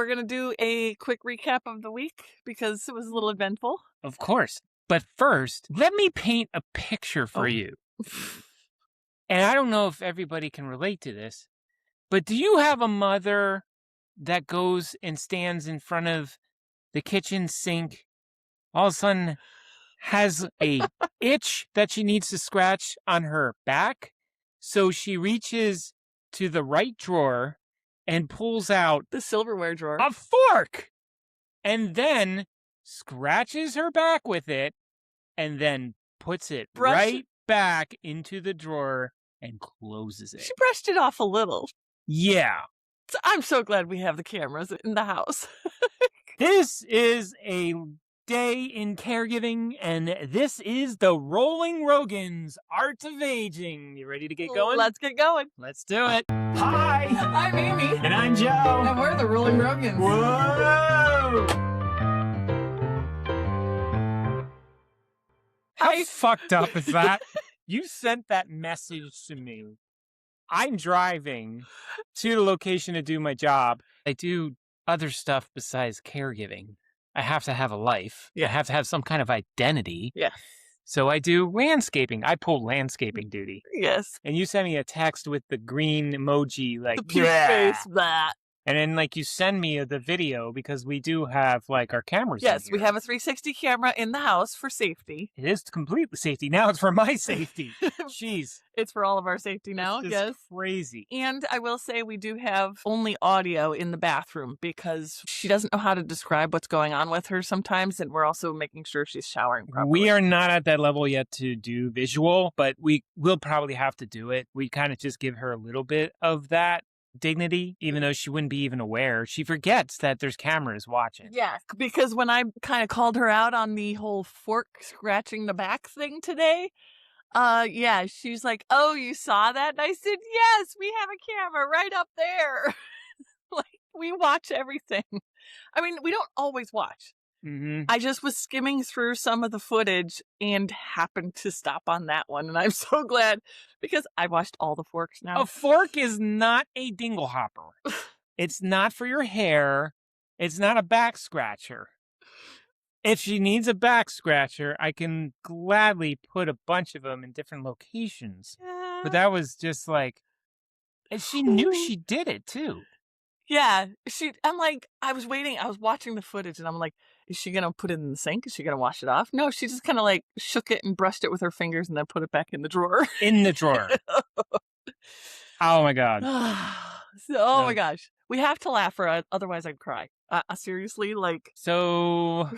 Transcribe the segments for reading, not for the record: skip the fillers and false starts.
we're going to do a quick recap of the week because it was a little eventful. Of course. But first, let me paint a picture for you. And I don't know if everybody can relate to this, but do you have a mother that goes and stands in front of the kitchen sink, all of a sudden has a itch that she needs to scratch on her back? So she reaches to the right drawer and pulls out The silverware drawer. a fork and then scratches her back with it and then puts it right back into the drawer and closes it. She brushed it off a little. Yeah. So I'm so glad we have the cameras in the house. This is a day in caregiving, and this is the Rolling Rogans Art of Aging. You ready to get going? Let's get going. Let's do it. Hi. I'm Amy. And I'm Joe. And we're the Rolling Rogans. Whoa. How fucked up is that? You sent that message to me. I'm driving to the location to do my job. I do other stuff besides caregiving. I have to have a life. Yeah. I have to have some kind of identity. Yes. So I do landscaping. I pull landscaping duty. Yes. And you sent me a text with the green emoji, like, The puke face, that. And then, like, you send me the video because we do have, like, our cameras. Yes, we have a 360 camera in the house for safety. It is completely safety. Now it's for my safety. Jeez. It's for all of our safety now, It's yes. crazy. And I will say we do have only audio in the bathroom because she doesn't know how to describe what's going on with her sometimes, and we're also making sure she's showering properly. We are not at that level yet to do visual, but we will probably have to do it. We kind of just give her a little bit of that dignity, even though she wouldn't be even aware. She forgets that there's cameras watching. Yeah, because when I kind of called her out on the whole fork scratching the back thing today, yeah, she's like, "Oh, you saw that?" And I said, "Yes, we have a camera right up there." Like, we watch everything. I mean, we don't always watch. Mm-hmm. I just was skimming through some of the footage and happened to stop on that one. And I'm so glad because I watched all the forks now. A fork is not a dingle hopper. It's not for your hair. It's not a back scratcher. If she needs a back scratcher, I can gladly put a bunch of them in different locations. Yeah. But that was just like, and she knew she did it too. Yeah, I'm like, I was waiting, I was watching the footage and I'm like, is she going to put it in the sink? Is she going to wash it off? No, she just kind of like shook it and brushed it with her fingers and then put it back in the drawer. In the drawer. Oh my God. My gosh. We have to laugh or otherwise I'd cry. Seriously, like. So,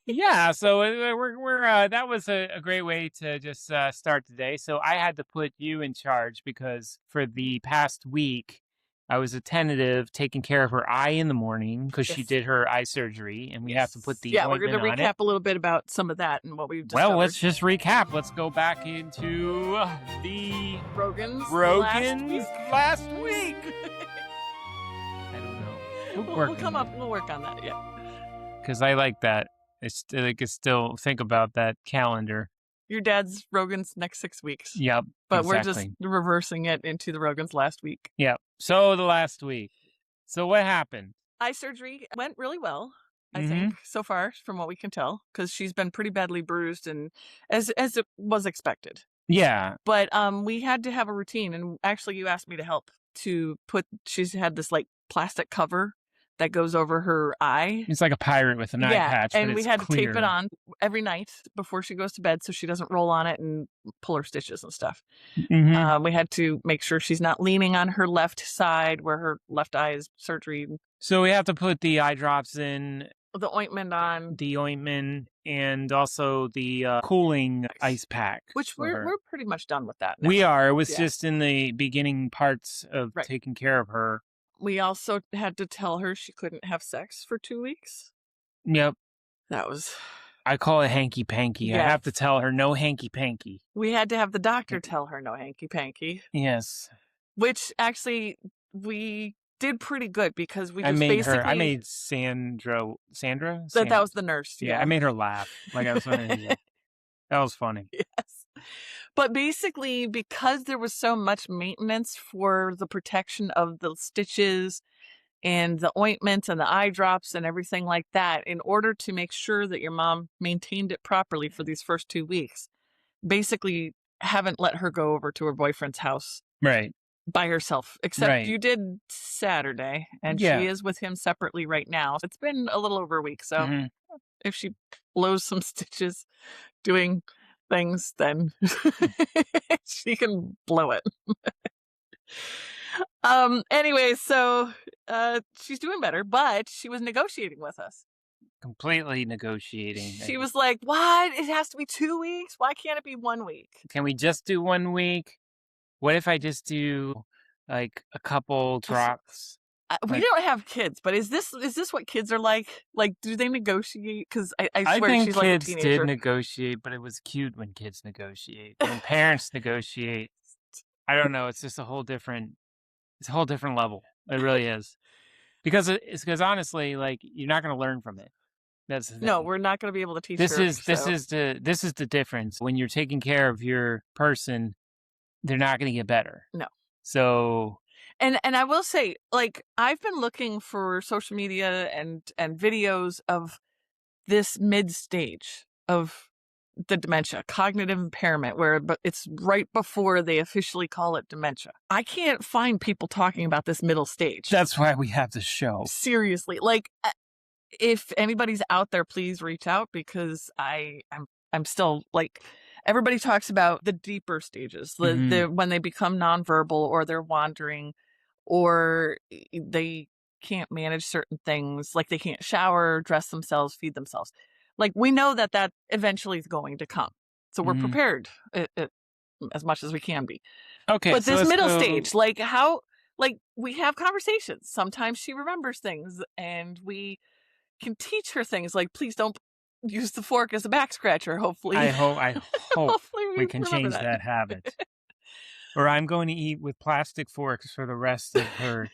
yeah, so we're that was a great way to just start today. So I had to put you in charge because for the past week, I was attentive, taking care of her eye in the morning because she did her eye surgery, and we have to put the we're going to recap a little bit about some of that and what we've discovered. Well, let's just recap. Let's go back into the Rogans last week. I don't know. We'll come up. We'll work on that. Yeah. Because I like that. I can still think about that calendar. Your dad's Rogan's next 6 weeks. Yep. But we're just reversing it into the Rogan's last week. Yep. So the last week. So what happened? Eye surgery went really well, I think, so far, from what we can tell, because she's been pretty badly bruised and as it was expected. Yeah. But we had to have a routine, and actually you asked me to help to she's had this like plastic cover that goes over her eye. It's like a pirate with an eye patch. And we had to tape it on every night before she goes to bed so she doesn't roll on it and pull her stitches and stuff. Mm-hmm. We had to make sure she's not leaning on her left side where her left eye is surgery. So we have to put the eye drops in. The ointment on. The ointment and also the cooling ice pack. Which we're pretty much done with that now. We are. It was just in the beginning parts of taking care of her. We also had to tell her she couldn't have sex for 2 weeks. Yep. That was... I call it hanky-panky. Yes. I have to tell her no hanky-panky. We had to have the doctor tell her no hanky-panky. Yes. Which actually we did pretty good because we just I made Sandra? That was the nurse. Yeah, I made her laugh. Like I was funny. That was funny. Yes. But basically, because there was so much maintenance for the protection of the stitches and the ointment and the eye drops and everything like that in order to make sure that your mom maintained it properly for these first 2 weeks. Basically, haven't let her go over to her boyfriend's house Right. by herself, except Right. you did Saturday, and Yeah. she is with him separately right now. It's been a little over a week, so Mhm. if she blows some stitches doing things, then she can blow it. Anyway, so she's doing better, but she was negotiating with us. Completely negotiating. She was like, "What? It has to be 2 weeks? Why can't it be 1 week?" Can we just do 1 week? What if I just do, like, a couple drops? We Like, don't have kids, but is this what kids are like? Like, do they negotiate? Because I I swear think she's like a kids did teenager. negotiate, but it was cute when kids negotiate. When parents negotiate, I don't know, it's just a whole different level. It really is. Because honestly, like, you're not gonna learn from it. That's the No, thing. we're not going to be able to teach This her. is the difference. When you're taking care of your person, they're not gonna get better. No. So And I will say, like, I've been looking for social media and videos of this mid stage of the dementia, cognitive impairment, but it's right before they officially call it dementia. I can't find people talking about this middle stage. that's why we have the show. Seriously, like, if anybody's out there, please reach out, because I'm still like, everybody talks about the deeper stages, the when they become nonverbal or they're wandering or they can't manage certain things, like they can't shower, dress themselves, feed themselves. Like, we know that eventually is going to come. So we're prepared as much as we can be. Okay, But so this let's middle go. stage, like we have conversations. Sometimes she remembers things and we can teach her things like, please don't use the fork as a back scratcher. Hopefully, I hope hopefully we can remember change that habit. Or I'm going to eat with plastic forks for the rest of her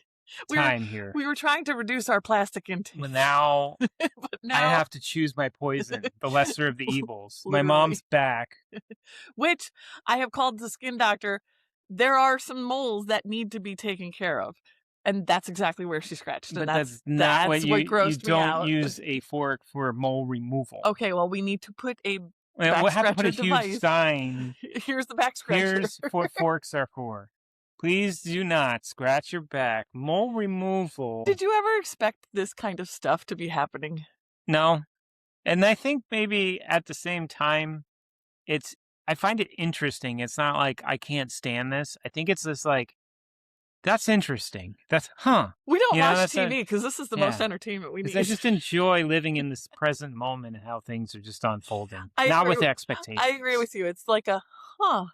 time here. We were trying to reduce our plastic intake. Well, now But I now, have to choose my poison, the lesser of the evils. My Literally. mom's back. which I have called the skin doctor. There are some moles that need to be taken care of. And that's exactly where she scratched. But And that's not what you grossed me don't out. use a fork for mole removal. Okay, well, we need to put a We'll back have to put a scratcher huge device. sign. Here's the back scratcher. Here's what forks are for. Please do not scratch your back. Mole removal. Did you ever expect this kind of stuff to be happening? No. And I think maybe at the same time, I find it interesting. It's not like I can't stand this. I think it's just like, that's interesting. That's, We don't watch that's TV because this is the most entertainment we need. I just enjoy living in this present moment and how things are just unfolding. I Not agree with expectations. I agree with you. It's like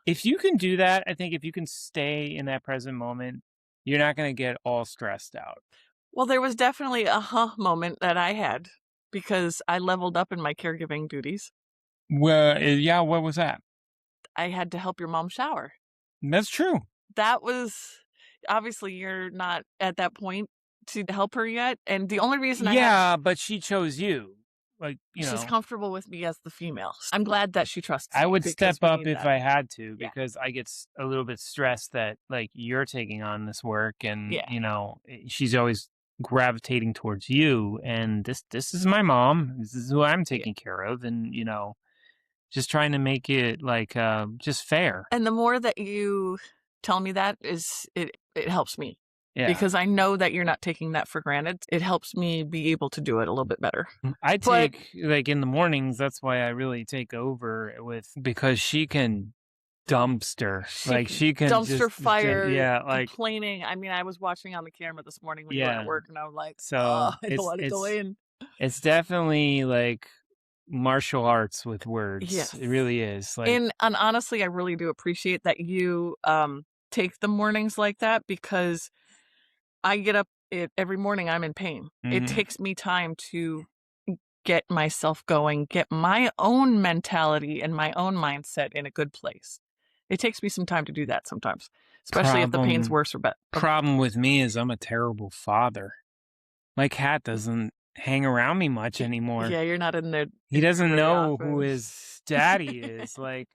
If you can do that, I think if you can stay in that present moment, you're not going to get all stressed out. Well, there was definitely a moment that I had because I leveled up in my caregiving duties. Well, yeah, what was that? I had to help your mom shower. That's true. That was, obviously, you're not at that point to help her yet. And the only reason but she chose you. Like, she's comfortable with me as the female. I'm glad that she trusts me. I would step up if that. I had to, because I get a little bit stressed that, like, you're taking on this work and, she's always gravitating towards you. And this is my mom. This is who I'm taking care of. And, just trying to make it like, just fair. And the more that you tell me that, it helps me. Yeah. Because I know that you're not taking that for granted. It helps me be able to do it a little bit better. Like, in the mornings, that's why I really take over because she can dumpster. She can dumpster fire. like complaining. I mean, I was watching on the camera this morning when you were at work, and I was like, so I don't want to go in. It's definitely like martial arts with words. Yes. It really is. And honestly, I really do appreciate that you take the mornings like that, because I get up every morning, I'm in pain. It takes me time to get myself going, get my own mentality and my own mindset in a good place. It takes me some time to do that sometimes, especially if the pain's worse or better. Problem with me is I'm a terrible father. My cat doesn't hang around me much anymore. Yeah, you're not in there. He doesn't know who his daddy is. Like,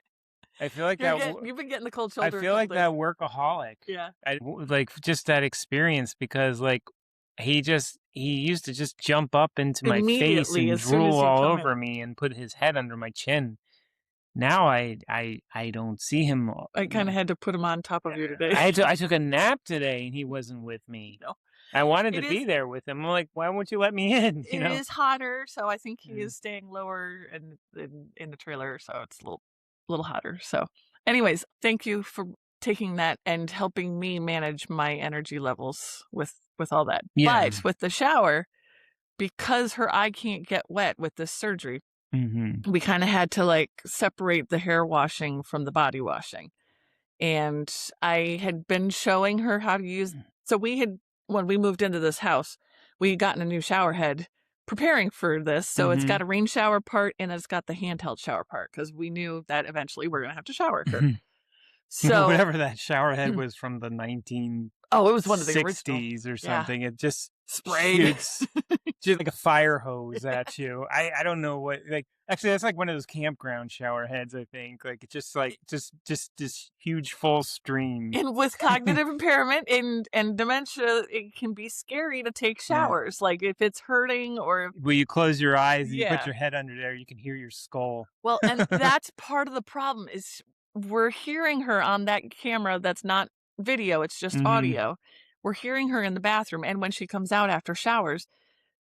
I feel like you've been getting the cold shoulder. I feel like that workaholic. Yeah. Like, just that experience, because, like, he used to just jump up into my face Immediately, and as soon drool as you all come in. over me and put his head under my chin. Now I don't see him. I kinda had to put him on top of you today. I took a nap today and he wasn't with me. No. I wanted to It be is there with him. I'm like, why won't you let me in? it is hotter, so I think he Mm. is staying lower in the trailer, so it's a little hotter, so anyways, thank you for taking that and helping me manage my energy levels with all that. Yeah. But with the shower, because her eye can't get wet with this surgery, Mm-hmm. we kinda had to, like, separate the hair washing from the body washing. And I had been showing her how to use so we had when we moved into this house, we had gotten a new shower head preparing for this, so it's got a rain shower part and it's got the handheld shower part because we knew that eventually we're gonna have to shower her. Mm-hmm. So Whatever that shower head was from the 1960s oh, it was one of the original. or Yeah. something. It just Sprayed. shoots just like a fire hose at you. I don't know what, like, actually that's like one of those campground shower heads, I think. Like it's just this huge full stream. And with cognitive impairment and dementia, it can be scary to take Yeah. showers, like, if it's hurting or When you close your eyes and you put yeah. your head under there, you can hear your skull. Well, and that's part of the problem is we're hearing her on that camera that's not video, it's just Mhm. audio. We're hearing her in the bathroom, and when she comes out after showers,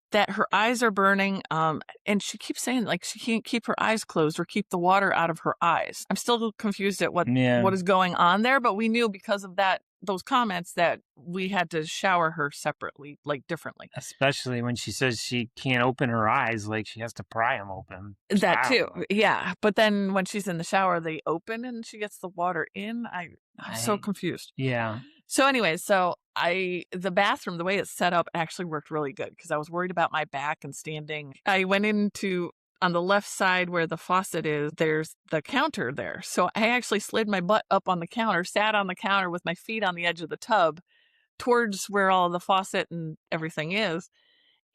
that her eyes are burning, and she keeps saying, like, she can't keep her eyes closed or keep the water out of her eyes. I'm still confused at Yeah. what is going on there, but we knew because of those comments that we had to shower her separately, like, differently. Especially when she says she can't open her eyes, like she has to pry them open. That I too, don't know. yeah, but then when she's in the shower, they open and she gets the water in. I'm so confused. Yeah. So anyway, the bathroom, the way it's set up actually worked really good because I was worried about my back and standing. I went into on the left side where the faucet is, there's the counter there. So I actually slid my butt up on the counter, sat on the counter with my feet on the edge of the tub towards where all the faucet and everything is.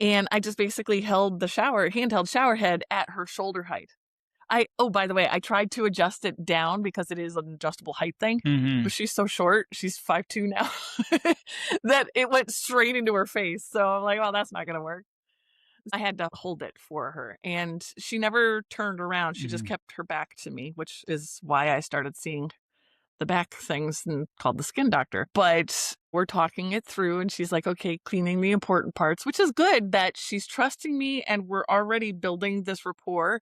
And I just basically held the handheld shower head at her shoulder height. Oh, by the way, I tried to adjust it down because it is an adjustable height thing, Mm-hmm. but she's so short, she's 5'2" now, that it went straight into her face. So I'm like, well, that's not gonna work. I had to hold it for her, and she never turned around. She just Mhm. kept her back to me, which is why I started seeing the back things and called the skin doctor. But we're talking it through, and she's like, okay, cleaning the important parts, which is good that she's trusting me, and we're already building this rapport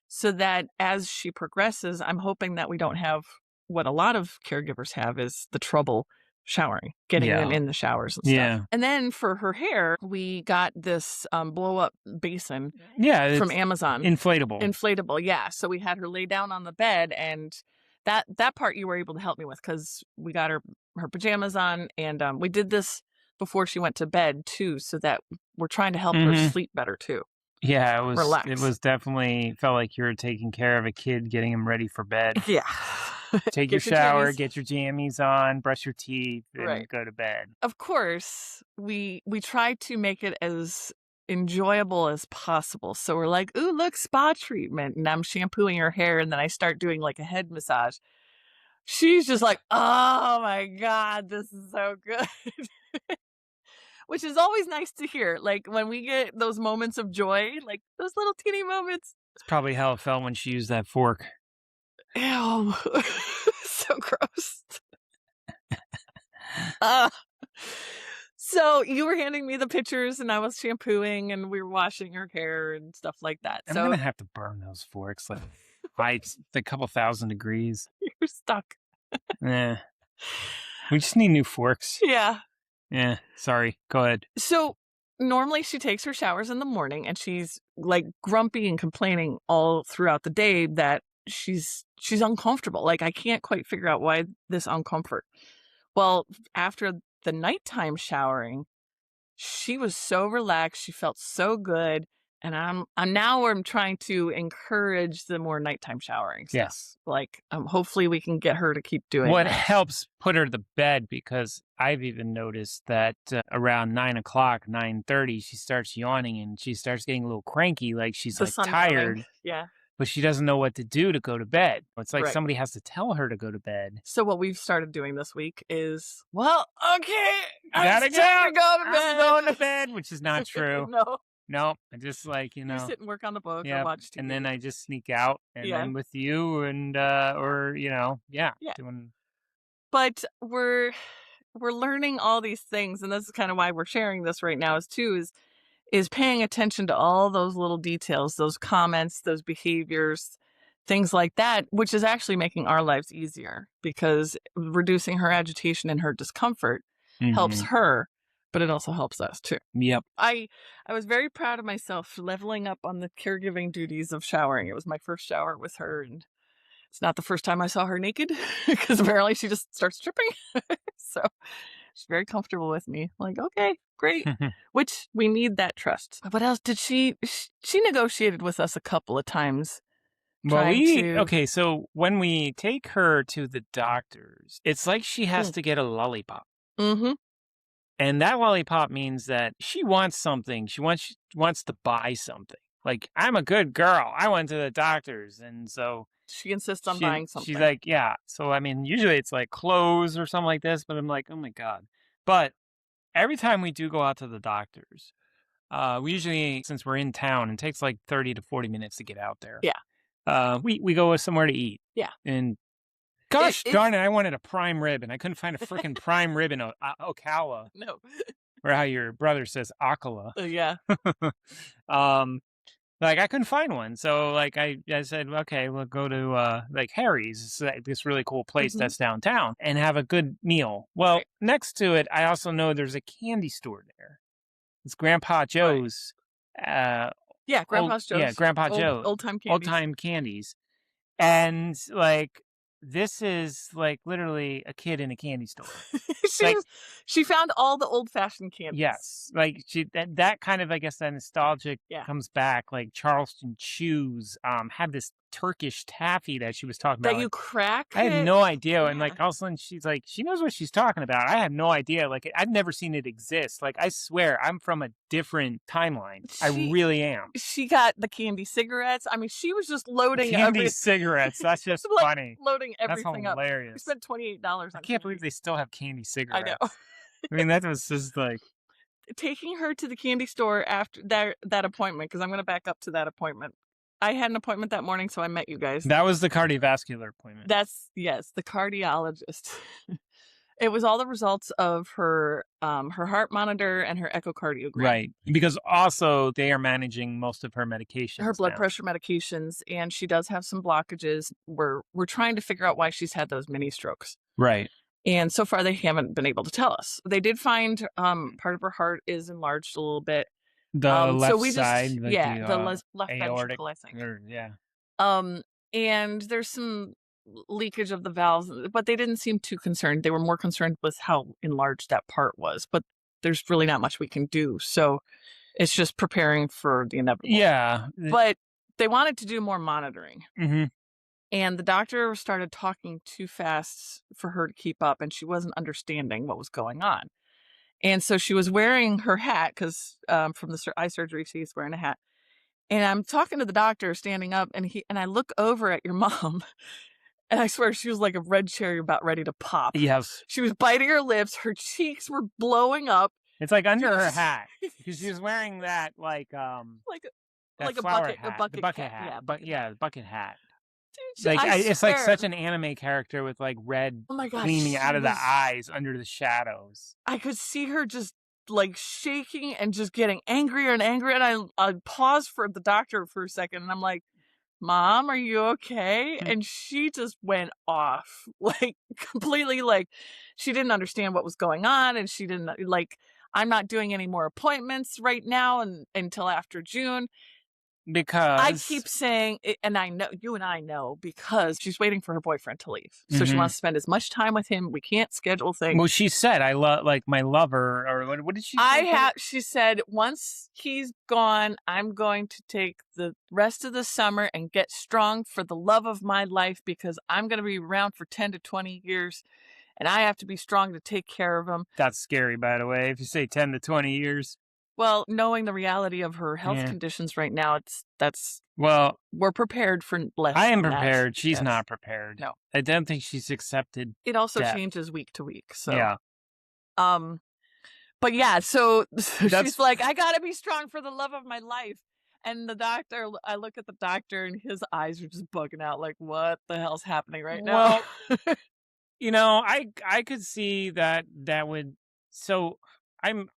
so that as she progresses, I'm hoping that we don't have what a lot of caregivers have is the trouble showering, getting them Yeah. in the showers and stuff. Yeah. And then for her hair, we got this blow up basin Yeah. from It's Amazon. inflatable. Inflatable, yeah. So we had her lay down on the bed, and that part you were able to help me with because we got her pajamas on, and we did this before she went to bed too, so that we're trying to help her Mhm. sleep better too. Yeah, it Relax. was definitely felt like you were taking care of a kid, getting him ready for bed. Yeah. Take your Get your shower, jammies. get your jammies on, brush your teeth, and Right. go to bed. Of course, we try to make it as enjoyable as possible. So we're like, "Ooh, look, spa treatment." And I'm shampooing her hair, and then I start doing like a head massage. She's just like, "Oh my god, this is so good." Which is always nice to hear. Like when we get those moments of joy, like those little teeny moments. It's probably how it felt when she used that fork. Ew. So gross. Uh, so you were handing me the pictures and I was shampooing and we were washing her hair and stuff like that. I'm So gonna have to burn those forks like a couple thousand degrees. you're stuck. Yeah. We just need new forks. Yeah. Yeah. Sorry. Go ahead. So normally she takes her showers in the morning and she's like grumpy and complaining all throughout the day that she's uncomfortable. Like I can't quite figure out why this uncomfort. Well, after the nighttime showering, she was so relaxed. She felt so good. And I'm trying to encourage the more nighttime showering stuff. Yes. Like hopefully we can get her to keep doing What that. helps put her to bed, because I've even noticed that around 9:00, 9:30, she starts yawning and she starts getting a little cranky, like she's The like sun tired. coming. Yeah. but she doesn't know what to do to go to bed. It's like Right. somebody has to tell her to go to bed. So what we've started doing this week is, well, okay, Gotta it's time to go to I'm bed. going to bed, which is not true. No. No, I just like, You sit and work on the book yeah, or watch TV. and then I just sneak out and Yeah. I'm with you and or Yeah. doing. But we're learning all these things, and this is kind of why we're sharing this right now is paying attention to all those little details, those comments, those behaviors, things like that, which is actually making our lives easier because reducing her agitation and her discomfort helps Mhm. her, but it also helps us too. Yep. I was very proud of myself for leveling up on the caregiving duties of showering. It was my first shower with her, and it's not the first time I saw her naked because apparently she just starts tripping. So she's very comfortable with me. Like, okay, great. Which we need that trust. What else did she negotiated with us a couple of times. Well, To... okay, so when we take her to the doctors, it's like she has to get a lollipop. Mm-hmm. And that lollipop means that she wants something. She wants to buy something. Like, I'm a good girl. I went to the doctors. And so She insists on buying something. she's like, yeah. So, I mean, usually it's like clothes or something like this, but I'm like, oh my God. But every time we do go out to the doctors, we usually, since we're in town, it takes like 30 to 40 minutes to get out there. Yeah. We go somewhere to eat. Yeah. And gosh darn it, I wanted a prime rib, and I couldn't find a freaking prime rib in Ocala. No. Or how your brother says, Ocala. Yeah. Like I couldn't find one, so like I said, okay, we'll go to like Harry's, it's like this really cool place that's downtown, and have a good meal. Well, next to it, I also know there's a candy store there. It's Grandpa Joe's. Yeah, Grandpa Joe's. Yeah, Grandpa Joe. Old time candies. Old time candies, and like this is like literally a kid in a candy store. She found all the old fashioned candies. Yes, like that kind of, I guess, that nostalgic comes back. Like Charleston Chews had this Turkish taffy that she was talking about. That you crack. I had no idea, and like all of a sudden she's like, she knows what she's talking about. I had no idea. Like I've never seen it exist. Like I swear, I'm from a different timeline. I really am. She got the candy cigarettes. I mean, she was just loading candy cigarettes. That's just funny. Loading everything That's hilarious. We spent $28. I can't believe they still have candy cigarettes. I know. I mean, that was just like taking her to the candy store after that appointment, because I'm going to back up to that appointment. I had an appointment that morning, so I met you guys. That was the cardiovascular appointment. Yes, the cardiologist. It was all the results of her heart monitor and her echocardiogram. Right, because also they are managing most of her medications. Her blood pressure medications, and she does have some blockages. We're trying to figure out why she's had those mini strokes. Right. And so far, they haven't been able to tell us. They did find part of her heart is enlarged a little bit. The left side, like the left aortic, ventricle, I think. Yeah. And there's some leakage of the valves, but they didn't seem too concerned. They were more concerned with how enlarged that part was. But there's really not much we can do. So it's just preparing for the inevitable. Yeah. But they wanted to do more monitoring. Mm-hmm. And the doctor started talking too fast for her to keep up, and she wasn't understanding what was going on. And so she was wearing her hat because from the eye surgery, she's wearing a hat. And I'm talking to the doctor standing up, and I look over at your mom, and I swear she was like a red cherry about ready to pop. Yes. She was biting her lips. Her cheeks were blowing up. It's like under her hat because she was wearing that like a bucket hat. The bucket hat. Yeah, the bucket hat. Dude, it's like such an anime character with like red gleaming out of the eyes under the shadows. I could see her just like shaking and just getting angrier and angrier. And I paused for the doctor for a second, and I'm like, Mom, are you okay? And she just went off, like completely, like she didn't understand what was going on, and she didn't like, I'm not doing any more appointments right now until after June. Because I keep saying, and I know you and I know, because she's waiting for her boyfriend to leave. So she wants to spend as much time with him. We can't schedule things. Well, she said, I love like my lover, or what did she say? She said, once he's gone, I'm going to take the rest of the summer and get strong for the love of my life, because I'm going to be around for 10 to 20 years. And I have to be strong to take care of him. That's scary, by the way, if you say 10 to 20 years. Well, knowing the reality of her health Yeah. conditions right now, Well, we're prepared for less I am than that. prepared. She's Yes. not prepared. No. I don't think she's accepted It also death. changes week to week. So, Yeah. but yeah, so she's That's- like, I gotta be strong for the love of my life. And the doctor, I look at the doctor and his eyes are just bugging out like, what the hell's happening right now? Well, you know, I could see that would. So I'm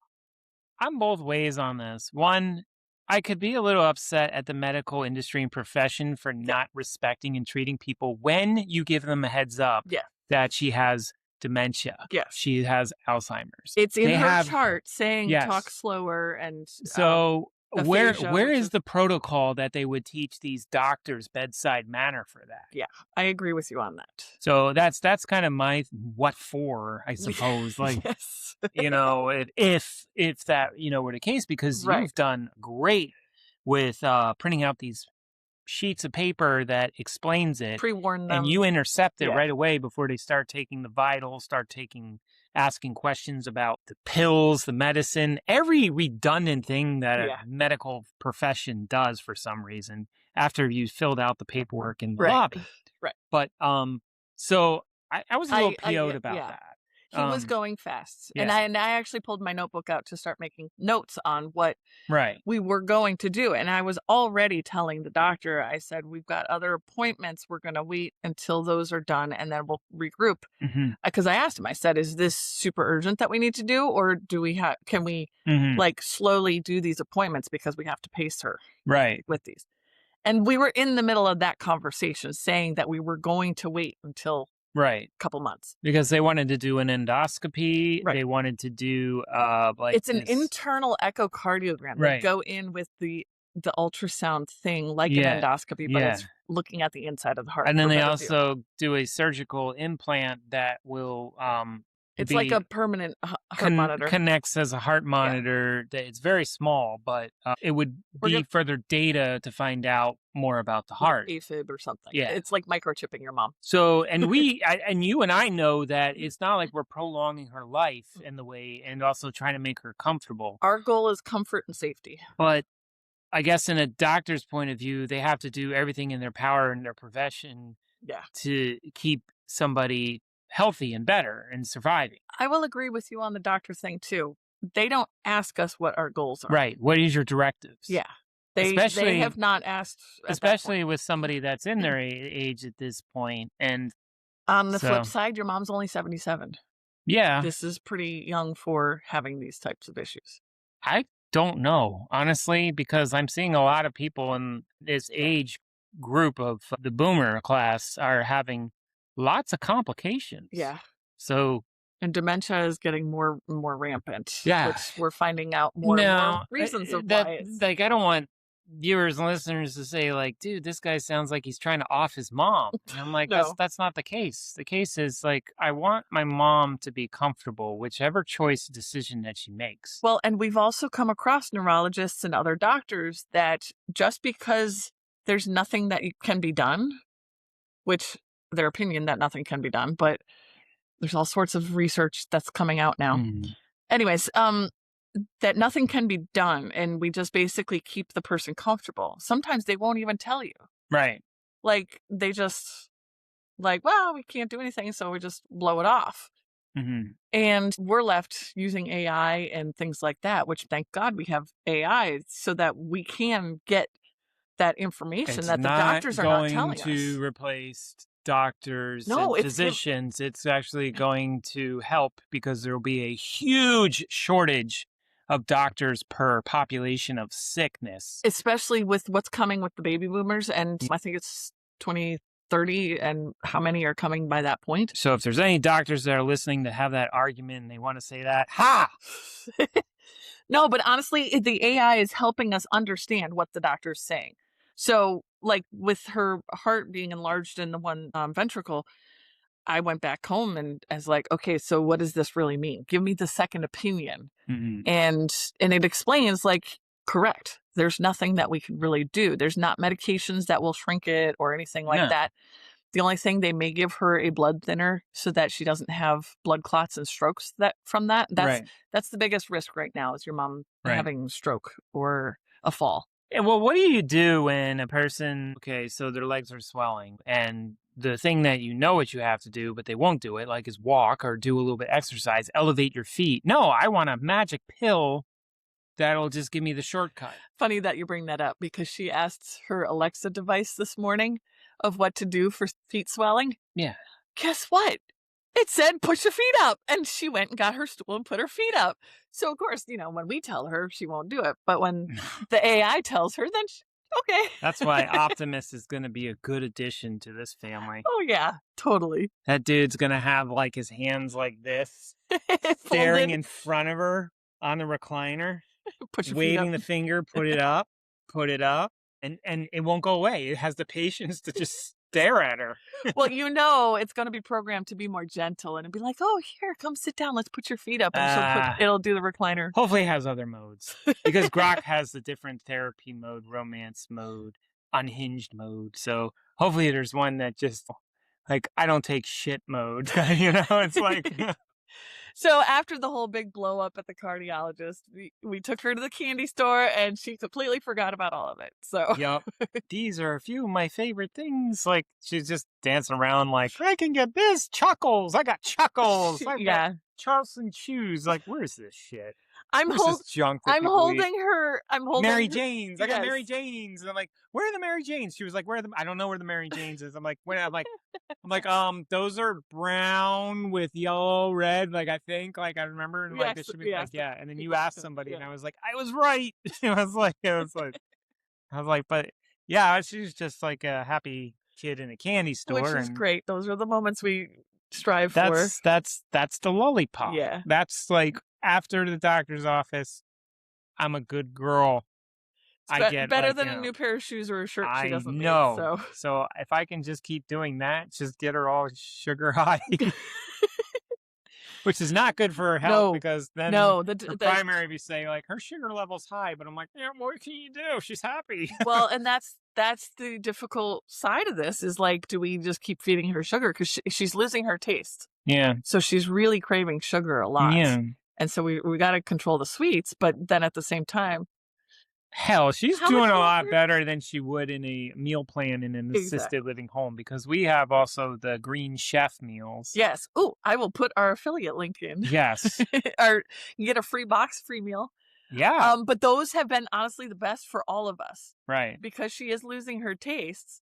both ways on this. One, I could be a little upset at the medical industry and profession for not respecting and treating people when you give them a heads up Yeah. that she has dementia. Yes. She has Alzheimer's. It's in her chart saying talk Yes. slower and So where aphasia, where which is is- the protocol that they would teach these doctors bedside manner for that? Yeah, I agree with you on that. So that's kind of my what for, I suppose. Like, Yes. you know, if that, you know, were the case, because Right. you've done great with printing out these sheets of paper that explains it, Pre-warn them. and you intercept it Yeah. right away before they start taking the vitals, asking questions about the pills, the medicine, every redundant thing that Yeah. a medical profession does for some reason after you filled out the paperwork in the Right. lobby. Right. But so I was a little I PO'd get- about yeah. that. He was going fast. yeah. And I actually pulled my notebook out to start making notes on what Right. we were going to do. And I was already telling the doctor, I said, we've got other appointments. We're going to wait until those are done and then we'll regroup. Mm-hmm. Because I asked him, I said, is this super urgent that we need to do? Or can we Mm-hmm. like slowly do these appointments because we have to pace her Right. with these? And we were in the middle of that conversation saying that we were going to wait until Right. a couple months. Because they wanted to do an endoscopy. Right. They wanted to do like it's an this- internal echocardiogram. Right. They go in with the ultrasound thing like Yeah. an endoscopy, but Yeah. it's looking at the inside of the heart. And then for they better view. also do a surgical implant that will It's like a permanent heart monitor. connects as a heart monitor. It's very small, but it would be further data to find out more about the heart. Like AFib or something. Yeah. It's like microchipping your mom. So, and and you and I know that it's not like we're prolonging her life in the way, and also trying to make her comfortable. Our goal is comfort and safety. But I guess in a doctor's point of view, they have to do everything in their power in their profession to keep somebody healthy and better and surviving. I will agree with you on the doctor thing too. They don't ask us what our goals are. Right. What is your directives? Yeah. They have not asked. Especially with somebody that's in their age at this point. And on the flip side, your mom's only 77. Yeah. This is pretty young for having these types of issues. I don't know, honestly, because I'm seeing a lot of people in this age group of the boomer class are having lots of complications. Yeah. So, and dementia is getting more rampant. Yeah. Which we're finding out more and more reasons of why. Like, I don't want viewers and listeners to say, like, dude, this guy sounds like he's trying to off his mom. And I'm like, No. that's not the case. The case is, like, I want my mom to be comfortable, whichever decision that she makes. Well, and we've also come across neurologists and other doctors that just because there's nothing that can be done, which their opinion that nothing can be done, but there's all sorts of research that's coming out now. Anyways, that nothing can be done, and we just basically keep the person comfortable. Sometimes they won't even tell you. Right. Like, they just, like, well, we can't do anything, so we just blow it off. Mm-hmm. And we're left using AI and things like that, which thank God we have AI so that we can get that information that the doctors are not telling us. It's not going to replace doctors and physicians. It's actually going to help, because there will be a huge shortage of doctors per population of sickness. Especially with what's coming with the baby boomers. And I think it's 2030, and how many are coming by that point? So if there's any doctors that are listening that have that argument and they want to say that, ha! No, but honestly, the AI is helping us understand what the doctor's saying. So, like, with her heart being enlarged in the one ventricle, I went back home and I was like, okay, so what does this really mean? Give me the second opinion. Mm-hmm. And it explains, like, correct. There's nothing that we can really do. There's not medications that will shrink it or anything like that. The only thing, they may give her a blood thinner so that she doesn't have blood clots and strokes from that. That's the biggest risk right now, is your mom having a stroke or a fall. Yeah, well, what do you do when a person, okay, so their legs are swelling, and the thing that you know what you have to do, but they won't do it, like is walk or do a little bit of exercise, elevate your feet. No, I want a magic pill that'll just give me the shortcut. Funny that you bring that up, because she asked her Alexa device this morning of what to do for feet swelling. Yeah. Guess what? It said, push your feet up. And she went and got her stool and put her feet up. So, of course, when we tell her, she won't do it. But when the AI tells her, then okay. That's why Optimus is going to be a good addition to this family. Oh, yeah, totally. That dude's going to have, like, his hands like this, staring in front of her on the recliner, waving the finger, put it up, and it won't go away. It has the patience to just stare at her. Well, it's going to be programmed to be more gentle, and it'd be like, oh, here, come sit down. Let's put your feet up. And it'll do the recliner. Hopefully it has other modes, because Grok has the different therapy mode, romance mode, unhinged mode. So hopefully there's one that just, like, I don't take shit mode. It's like... So after the whole big blow up at the cardiologist, we took her to the candy store, and she completely forgot about all of it. So yep. These are a few of my favorite things. Like, she's just dancing around like, I can get this. Chuckles. I got Chuckles. I got Charleston Chews. Like, where's this shit? I'm holding her. Mary Jane's. I got Mary Jane's. And I'm like, where are the Mary Jane's? She was like, I don't know where the Mary Jane's is. I'm like, those are brown with yellow, red. Like, I think, like, I remember. And like, this should be like, yeah. And then you asked somebody, and I was like, I was right. I was like, but yeah, she's just like a happy kid in a candy store. Which is great. Those are the moments we strive for. That's the lollipop. Yeah. That's like, after the doctor's office, I'm a good girl. I get better than a new pair of shoes or a shirt she doesn't need. So if I can just keep doing that, just get her all sugar high, which is not good for her health, because then the primary be saying like, her sugar level's high, but I'm like, yeah, what can you do? She's happy. Well, and that's the difficult side of this, is like, do we just keep feeding her sugar, because she's losing her taste? Yeah. So she's really craving sugar a lot. Yeah. And so we got to control the sweets, but then at the same time, hell, she's doing a lot better than she would in a meal plan in an assisted living home, because we have also the Green Chef meals. Yes. Oh, I will put our affiliate link in. Yes. You get a free meal. Yeah. But those have been honestly the best for all of us. Right. Because she is losing her tastes.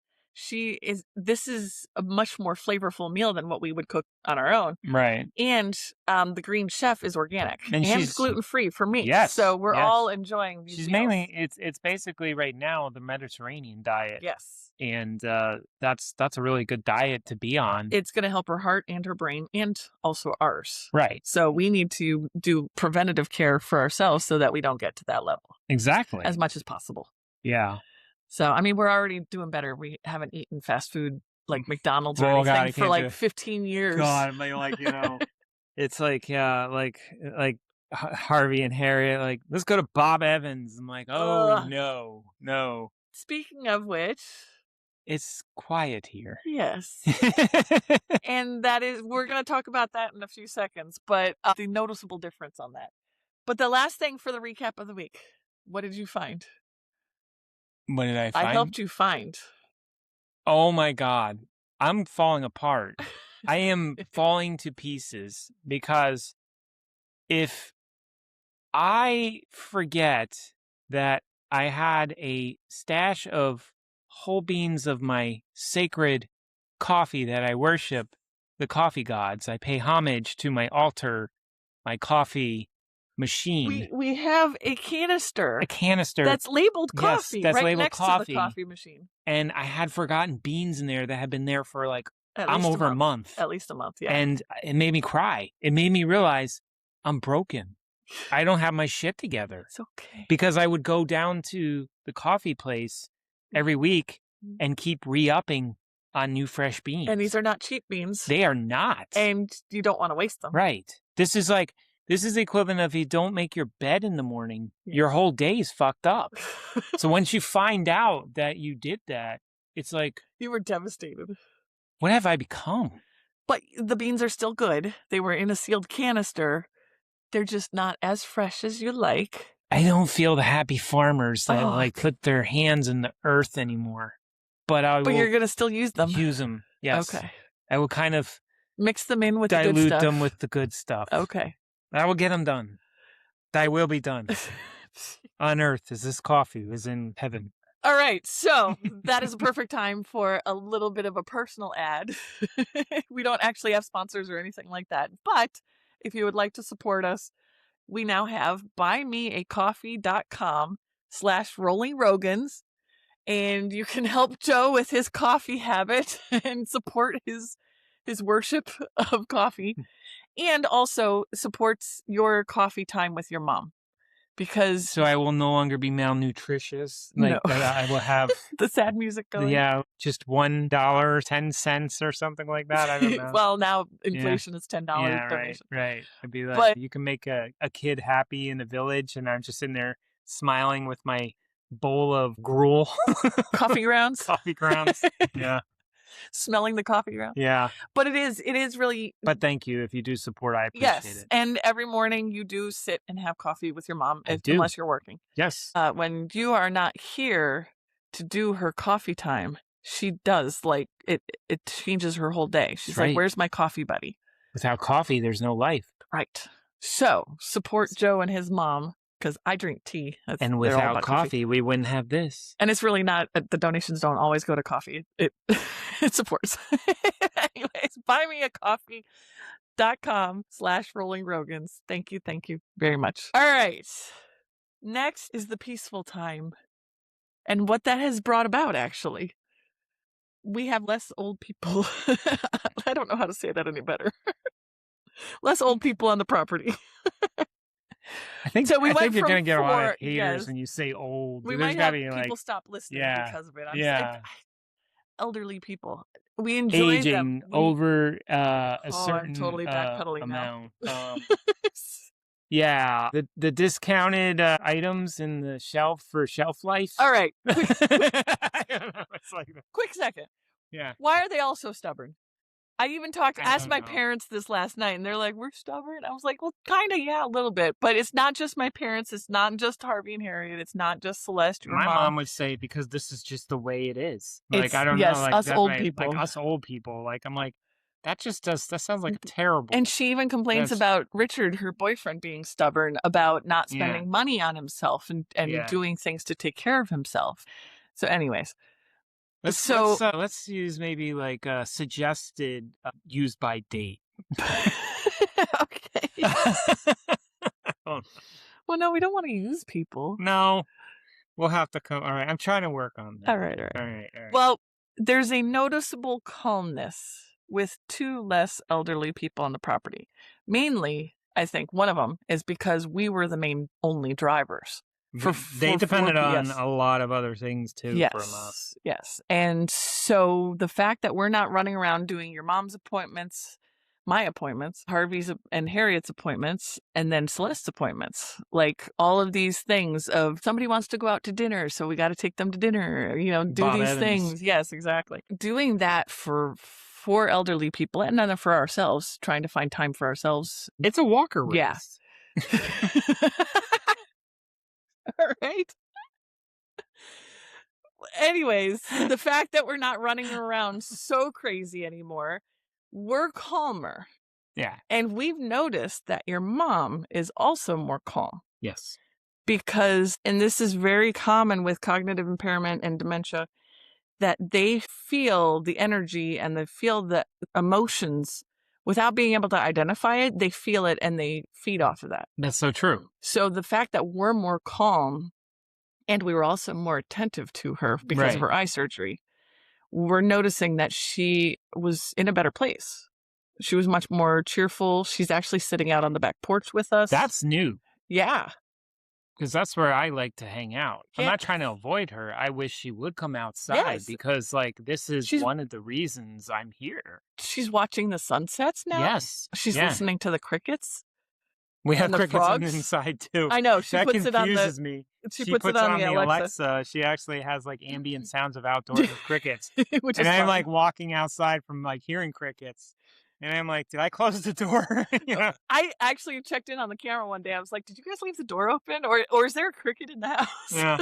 This is a much more flavorful meal than what we would cook on our own. Right. And the Green Chef is organic and gluten-free for me. Yes. So we're all enjoying these meals. Mainly, it's basically right now the Mediterranean diet. Yes. And that's a really good diet to be on. It's going to help her heart and her brain, and also ours. Right. So we need to do preventative care for ourselves so that we don't get to that level. Exactly. As much as possible. Yeah. So, I mean, we're already doing better. We haven't eaten fast food like McDonald's or anything for like 15 years. God, like, it's like, yeah, like Harvey and Harriet, like, let's go to Bob Evans. I'm like, oh, no. Speaking of which, it's quiet here. Yes. And we're going to talk about that in a few seconds, but the noticeable difference on that. But the last thing for the recap of the week, what did you find? What did I find? I helped you find. Oh my God. I'm falling apart. I am falling to pieces, because if I forget that I had a stash of whole beans of my sacred coffee that I worship, the coffee gods, I pay homage to my altar, my coffee machine. We have a canister. That's labeled coffee. Yes, that's right labeled next coffee. To the coffee machine. And I had forgotten beans in there that had been there for like over a month. At least a month, yeah. And it made me cry. It made me realize I'm broken. I don't have my shit together. It's okay. Because I would go down to the coffee place every week and keep re-upping on new fresh beans. And these are not cheap beans. They are not. And you don't want to waste them. Right. This is the equivalent of, you don't make your bed in the morning, your whole day is fucked up. So once you find out that you did that, it's like... You were devastated. What have I become? But the beans are still good. They were in a sealed canister. They're just not as fresh as you like. I don't feel the happy farmers that Oh. put their hands in the earth anymore. But you're going to still use them. Use them, yes. Okay. I will kind of mix them in with the good dilute stuff. them with the good stuff. Okay. I will get them done. Thy will be done. On earth as this coffee is in heaven. All right, so that is a perfect time for a little bit of a personal ad. We don't actually have sponsors or anything like that, but if you would like to support us, we now have buymeacoffee.com/rollingrogans, and you can help Joe with his coffee habit and support his worship of coffee, and also supports your coffee time with your mom. Because so I will no longer be malnutritious. No. I will have the sad music going. Yeah, just $1.10 or something like that. I don't know. Well, now inflation is $10 donation. Right. I'd be like, you can make a kid happy in the village, and I'm just in there smiling with my bowl of gruel, coffee grounds. Coffee grounds. Yeah. Smelling the coffee ground. Yeah. But it is really. But thank you. If you do support, I appreciate it. And every morning you do sit and have coffee with your mom, unless you're working. Yes. When you are not here to do her coffee time, she does it changes her whole day. She's like, where's my coffee buddy? Without coffee, there's no life. Right. So support Joe and his mom. Because I drink tea. And without coffee, we wouldn't have this. And it's really not, the donations don't always go to coffee. It supports. Anyways, buymeacoffee.com/rollingrogans. Thank you very much. All right. Next is the peaceful time. And what that has brought about, actually. We have less old people. I don't know how to say that any better. Less old people on the property. I think so. you're gonna get a lot of haters when you say old. We might have people stop listening because of it. Elderly people, we enjoy aging them. Over a certain I'm totally backpedaling amount. Yeah, the discounted items in the shelf for shelf life. All right, I don't know. It's like quick second. Yeah. Why are they all so stubborn? I even asked my parents this last night, and they're like, we're stubborn? I was like, well, kind of, yeah, a little bit. But it's not just my parents. It's not just Harvey and Harriet. It's not just Celeste, your mom. My mom would say, because this is just the way it is. Like, I don't know. Like, us old people. Like, us old people. Like, I'm like, that sounds like terrible. And she even complains about Richard, her boyfriend, being stubborn about not spending money on himself and doing things to take care of himself. So anyways. Let's use maybe suggested use by date. Okay. Oh. Well, no, we don't want to use people. No, we'll have to come. All right, I'm trying to work on that. All right. Well, there's a noticeable calmness with 2 less elderly people on the property. Mainly, I think one of them is because we were the only drivers. They depended on a lot of other things too from us. Yes. And so the fact that we're not running around doing your mom's appointments, my appointments, Harvey's and Harriet's appointments, and then Celeste's appointments, like all of these things of somebody wants to go out to dinner, so we got to take them to dinner, do Bob these Evans. things. Yes, exactly. Doing that for elderly people and then for ourselves, trying to find time for ourselves. It's a walker race. Yeah. All right. Anyways, the fact that we're not running around so crazy anymore, we're calmer. Yeah. And we've noticed that your mom is also more calm. Yes. Because, and this is very common with cognitive impairment and dementia, that they feel the energy and they feel the emotions without being able to identify it. They feel it and they feed off of that. That's so true. So the fact that we're more calm, and we were also more attentive to her because of her eye surgery, we're noticing that she was in a better place. She was much more cheerful. She's actually sitting out on the back porch with us. That's new. Yeah. Because that's where I like to hang out. I'm not trying to avoid her. I wish she would come outside because, this is one of the reasons I'm here. She's watching the sunsets now? Yes. She's listening to the crickets? We have And the crickets on the frogs? inside too. I know. She That puts it on confuses me. She She puts it puts it on on the the Alexa. Alexa. She actually has like ambient sounds of outdoors with crickets. Which And is I'm fun. like walking outside from like hearing crickets. And I'm like, did I close the door? You know? I actually checked in on the camera one day. I was like, "Did you guys leave the door open, or is there a cricket in the house?" Yeah.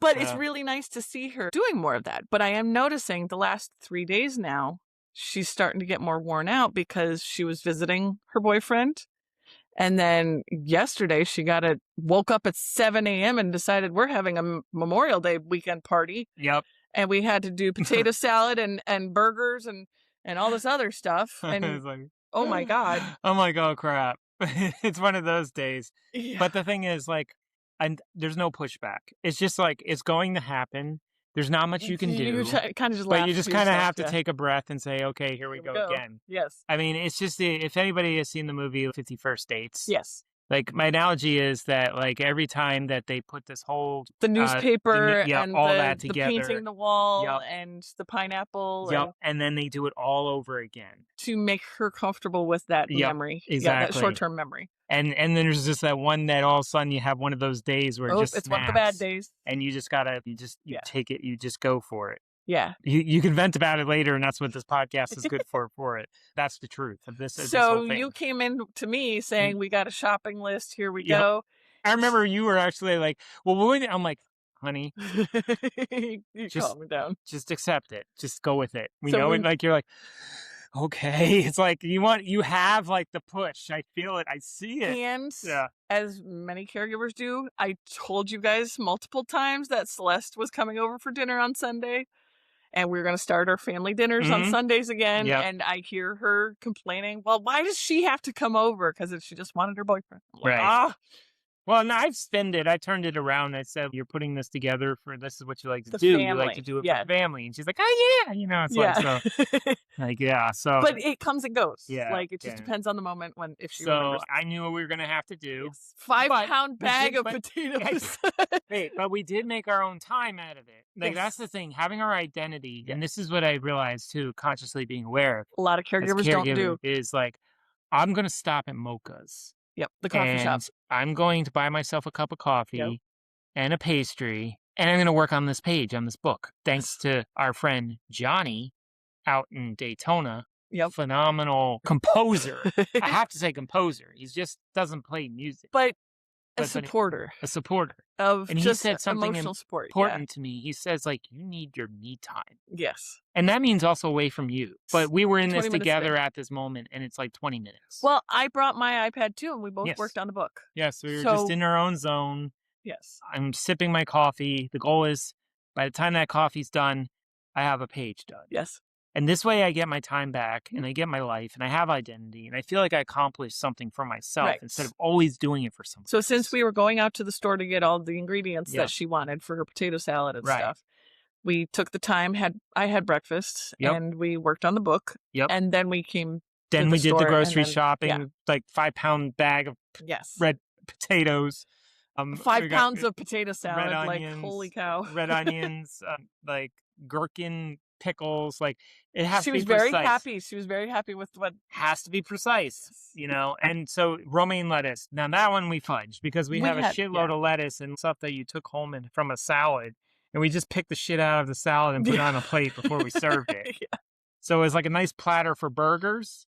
But it's Yeah. really nice to see her doing more of that. But I am noticing the last 3 days now, she's starting to get more worn out because she was visiting her boyfriend. And then yesterday she woke up at 7 a.m. and decided we're having a Memorial Day weekend party. Yep. And we had to do potato salad and burgers and all this other stuff. And It's like, oh my God. I'm like, oh crap. It's one of those days. Yeah. But the thing is, like, and there's no pushback. It's just like it's going to happen. There's not much you can do. You kind of just But laugh you just to kind of yourself, have to yeah. take a breath and say, okay, here we Here go again. Yes. I mean, it's just if anybody has seen the movie 50 First Dates, Yes. like my analogy is that like every time that they put this whole The newspaper and all the that the together, painting the wall Yep. and the pineapple yep, and then they do it all over again. to make her comfortable with that Yep, memory. Yeah, that exactly. short-term memory. And then there's just that one that all of a sudden you have one of those days where it Oh, just it's one of the bad snaps, days. and you just gotta Yeah. take it, you just go for it. Yeah. You can vent about it later, and that's what this podcast is good for it. That's the truth of this. This So whole thing. you came in to me saying we got a shopping list. Here we Yep. go. I remember you were actually like, well, I'm like, honey, You Just- calm me down. just accept it. Just go with it. We So know we- it. Like, you're like, okay. It's like, you have like the push. I feel it. I see it. And Yeah. as many caregivers do, I told you guys multiple times that Celeste was coming over for dinner on Sunday. And we were going to start our family dinners on Mhm. Sundays again. Yep. And I hear her complaining, well, why does she have to come over? Because she just wanted her boyfriend. I'm like, Right. ah, Well, no, I've spinned it. I turned it around. I said, you're putting this together this is what you like to The do. You like to family. do it Yeah. for family. And she's like, oh, yeah. It's like, so, like, yeah. So, But it comes and goes. Yeah, Like, it just yeah. depends on the moment if she so remembers. I knew what we were going to have to do. Yes. 5 But pound we bag did- of but- potatoes. Wait, but we did make our own time out of it. Like, that's the Yes. thing, having our identity. Yeah. And this is what I realized too, consciously being aware of. A lot of as caregivers don't caregiving do. is like, I'm going to stop at Mocha's. Yep. The coffee and shop. I'm going to buy myself a cup of coffee and a pastry, and I'm going to work on this page, on this book. Thanks to our friend Johnny out in Daytona. Yep. Phenomenal composer. I have to say composer. He just doesn't play music. But a But supporter a supporter. of And he just said something emotional support. Important to me. He says, like, you need your me time. Yeah. Yes. And that means also away from you. But we were in 20 this minutes a together day. at this moment, and it's like 20 minutes. Well, I brought my iPad too, and we both Yes. worked on the book. yes, we were just so- in our own zone. Yes. I'm sipping my coffee. The goal is by the time that coffee's done, I have a page done. Yes. And this way I get my time back and I get my life and I have identity and I feel like I accomplished something for myself Right. instead of always doing it for someone So else. since we were going out to the store to get all the ingredients Yeah. that she wanted for her potato salad and Right. stuff, we took the time, I had breakfast, Yep. and we worked on the book. Yep. And then we came Then to we the did the store, and grocery then- shopping, yeah. like 5-pound bag of Yes. red potatoes. 5 we got pounds of potato salad, like, onions, holy cow. red onions, like gherkin pickles. Like it has She to be was very precise. happy. She was very happy with what. Has to be precise, Yes. And so romaine lettuce. Now that one we fudged because we have a shitload yeah. of lettuce and stuff that you took home from a salad, and we just picked the shit out of the salad and put it on a plate before we served it. Yeah. So it was like a nice platter for burgers,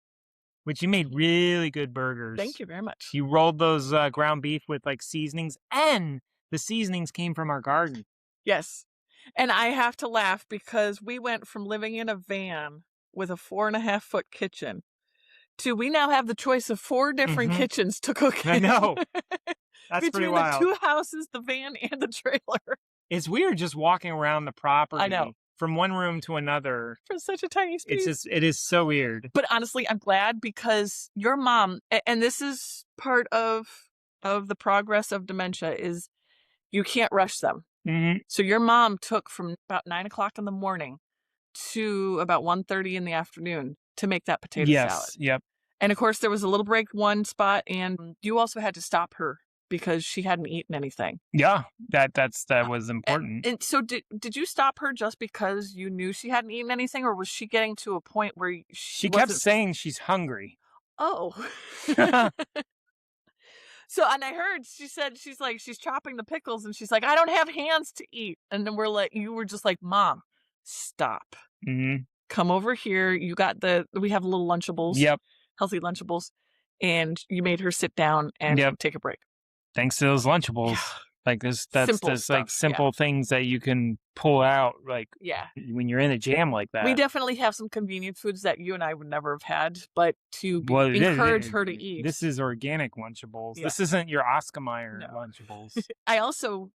which you made really good burgers. Thank you very much. You rolled those ground beef with like seasonings, and the seasonings came from our garden. Yes. And I have to laugh because we went from living in a van with a 4.5-foot kitchen to we now have the choice of 4 different Mhm. kitchens to cook in. I know. That's pretty Between wild. the 2 houses, the van, and the trailer It's weird just walking around the property. know. From one room to another. for such a tiny space. It is so weird. But honestly, I'm glad because your mom, and this is part of the progress of dementia, is you can't rush them. Mm-hmm. So your mom took from about 9 o'clock in the morning to about 1:30 in the afternoon to make that potato salad. Yep. And of course, there was a little break one spot, and you also had to stop her because she hadn't eaten anything. Yeah. That was important. And so did you stop her just because you knew she hadn't eaten anything, or was she getting to a point where She kept wasn't... saying she's hungry. Oh. So, and I heard she said, she's like, she's chopping the pickles and she's like, I don't have hands to eat. And then we're like, you were just like, Mom, stop. Mm-hmm. Come over here. We have little Lunchables. Yep. Healthy Lunchables. And you made her sit down and take a break. Thanks to those Lunchables. Yeah. Like that's like simple things that you can pull out, like when you're in a jam like that. We definitely have some convenient foods that you and I would never have had, but to encourage her to eat. This is organic Lunchables. Yeah. This isn't your Oscar Mayer Lunchables. I also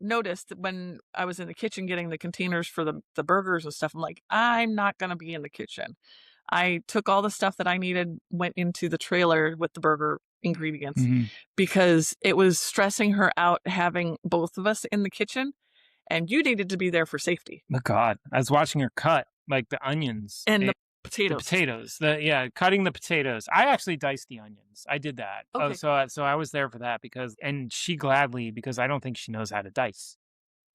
noticed when I was in the kitchen getting the containers for the burgers and stuff, I'm like, I'm not going to be in the kitchen. I took all the stuff that I needed, went into the trailer with the burger ingredients because it was stressing her out having both of us in the kitchen, and you needed to be there for safety. Oh God, I was watching her cut like the onions and the potatoes. Cutting the potatoes. I actually diced the onions. I did that. Okay. So I was there for that and she gladly, because I don't think she knows how to dice.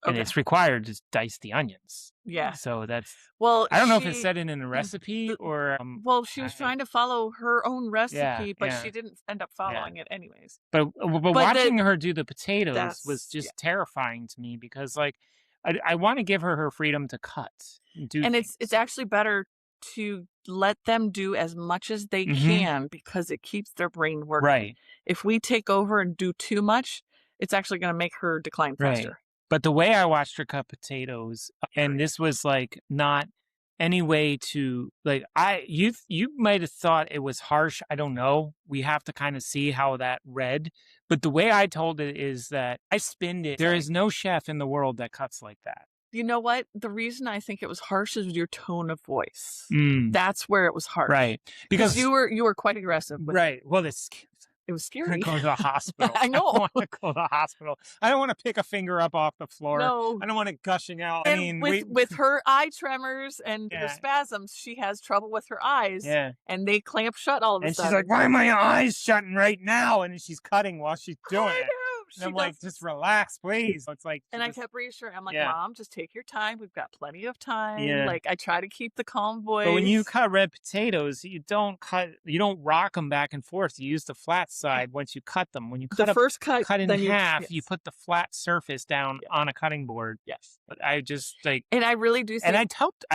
And it's required to dice the onions. Yeah. So that's... Well, I don't know if it said it in a recipe or... she was trying to follow her own recipe, but she didn't end up following it anyways. But watching her do the potatoes was just terrifying to me because, like, I want to give her freedom to cut. And it's actually better to let them do as much as they can because it keeps their brain working. Right. If we take over and do too much, it's actually going to make her decline faster. Right. But the way I watched her cut potatoes, and this was like not any way to like you might have thought it was harsh. I don't know. We have to kind of see how that read. But the way I told it is that I spinned it. There is no chef in the world that cuts like that. You know what? The reason I think it was harsh is your tone of voice. That's where it was harsh. Right. Because you were quite aggressive. Right. Well, it was scary. I go to the hospital. I know. I want to go to the hospital. I don't want to pick a finger up off the floor. No. I don't want it gushing out. And I mean, with her eye tremors and the spasms, she has trouble with her eyes. Yeah. And they clamp shut all of a sudden. And she's like, why are my eyes shutting right now? And she's cutting while she's doing it. And I'm like, just relax, please. It's like, and I kept reassuring. I'm like, Mom, just take your time. We've got plenty of time. Yeah. Like, I try to keep the calm voice. But when you cut red potatoes, you don't rock them back and forth. You use the flat side once you cut them. When you cut cut in half, you put the flat surface down on a cutting board. Yes. But I just like, and I really do. And I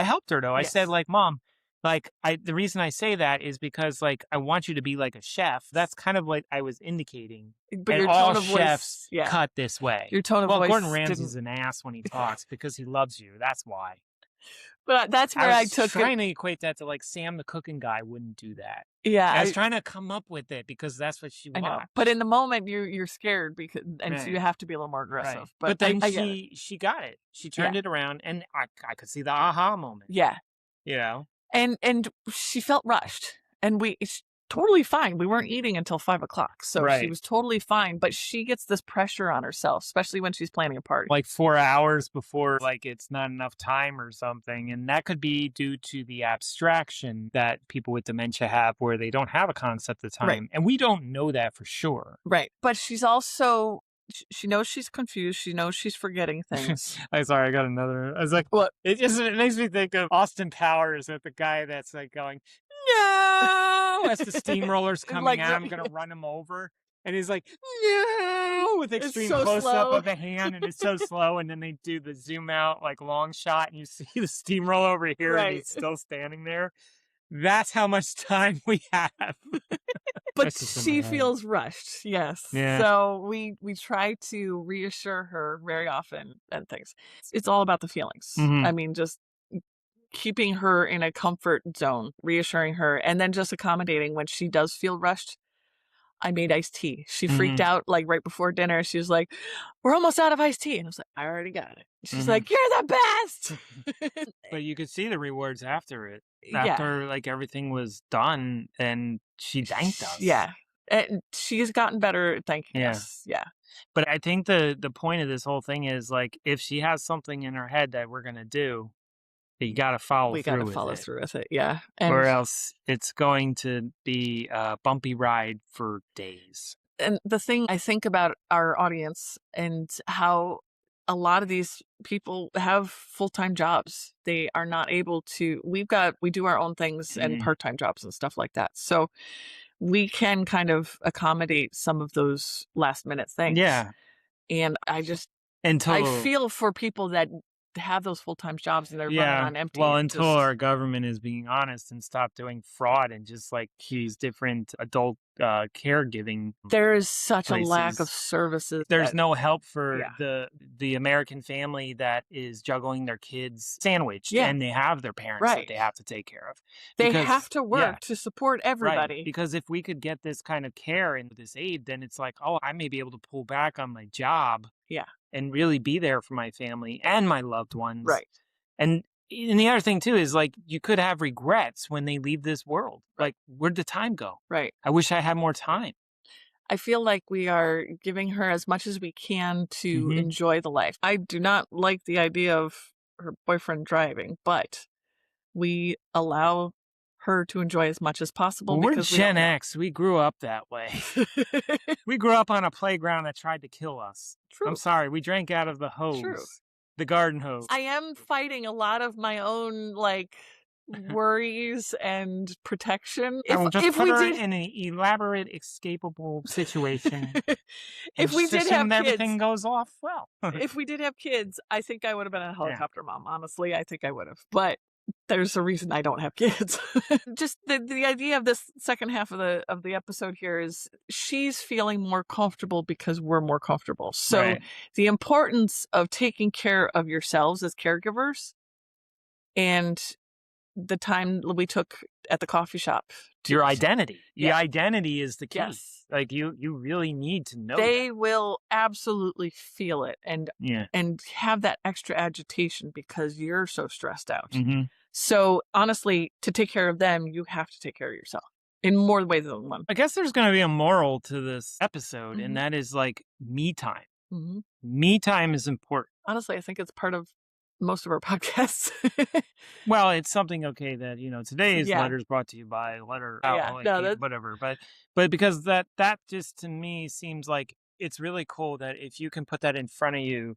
helped her though. I said, like, Mom. Like, the reason I say that is because, like, I want you to be like a chef. That's kind of like I was indicating. But and your all tone of chefs voice, cut this way. Your tone of voice. Well, Gordon Ramsay's an ass when he talks because he loves you. That's why. But that's where I was trying to equate that to, like, Sam the cooking guy wouldn't do that. Yeah. I was trying to come up with it because that's what she wants. I know. But in the moment, you're scared because, so you have to be a little more aggressive. Right. But then she got it. She turned it around, and I could see the aha moment. Yeah. You know? And she felt rushed, and it's totally fine. We weren't eating until 5:00, so she was totally fine. But she gets this pressure on herself, especially when she's planning a party, like 4 hours before, like it's not enough time or something, and that could be due to the abstraction that people with dementia have, where they don't have a concept of time, and we don't know that for sure. Right, but she's also. She knows she's confused. She knows she's forgetting things. I'm sorry, I got another. I was like, what? It makes me think of Austin Powers with the guy that's like going, no, as the steamroller's coming out, I'm going to run him over. And he's like, no, with extreme close-up of the hand, and it's so slow. And then they do the zoom out, like long shot, and you see the steamroller over here, and he's still standing there. That's how much time we have. But she feels rushed, yes. Yeah. So we try to reassure her very often and things. It's all about the feelings. I mean, just keeping her in a comfort zone, reassuring her, and then just accommodating when she does feel rushed. I made iced tea. She freaked out like right before dinner. She was like, we're almost out of iced tea. And I was like, I already got it. She's like, you're the best. But you could see the rewards after it. After like everything was done, and she thanked us. Yeah. And she's gotten better at thanking us. Yeah. But I think the point of this whole thing is, like, if she has something in her head that we're going to do, you got to follow through with it. We got to follow through with it, yeah. Or else it's going to be a bumpy ride for days. And the thing I think about our audience and how a lot of these people have full-time jobs. They are not able to, we do our own things and part-time jobs and stuff like that. So we can kind of accommodate some of those last minute things. Yeah. And I feel for people that have those full-time jobs and they're running on empty. Well, until our government is being honest and stop doing fraud and just like these different adult caregiving. There is such places. a lack of services. There's no help for the American family that is juggling their kids sandwiched and they have their parents that they have to take care of. They have to work to support everybody. Right. Because if we could get this kind of care and this aid, then it's like, oh, I may be able to pull back on my job. Yeah. And really be there for my family and my loved ones. Right. And the other thing, too, is like you could have regrets when they leave this world. Like, where'd the time go? Right. I wish I had more time. I feel like we are giving her as much as we can to enjoy the life. I do not like the idea of her boyfriend driving, but we allow her to enjoy as much as possible. Well, we're Gen X. We grew up that way. We grew up on a playground that tried to kill us. True. I'm sorry. We drank out of the hose. True. The garden hose. I am fighting a lot of my own, like, worries and protection. If we did in an elaborate, escapable situation, if we did have kids, everything goes off well. If we did have kids, I think I would have been a helicopter mom. Honestly, I think I would have. But there's a reason I don't have kids. Just the idea of this second half of the episode here is she's feeling more comfortable because we're more comfortable. So the importance of taking care of yourselves as caregivers and the time we took at the coffee shop. Your identity. Your identity is the key. Yes. Like you really need to know they will absolutely feel it and have that extra agitation because you're so stressed out. So honestly, to take care of them, you have to take care of yourself in more ways than one. I guess there's going to be a moral to this episode, and that is like me time. Me time is important. Honestly, I think it's part of most of our podcasts. Well, it's something that today's letter is brought to you by letter whatever, but because that just to me seems like it's really cool that if you can put that in front of you,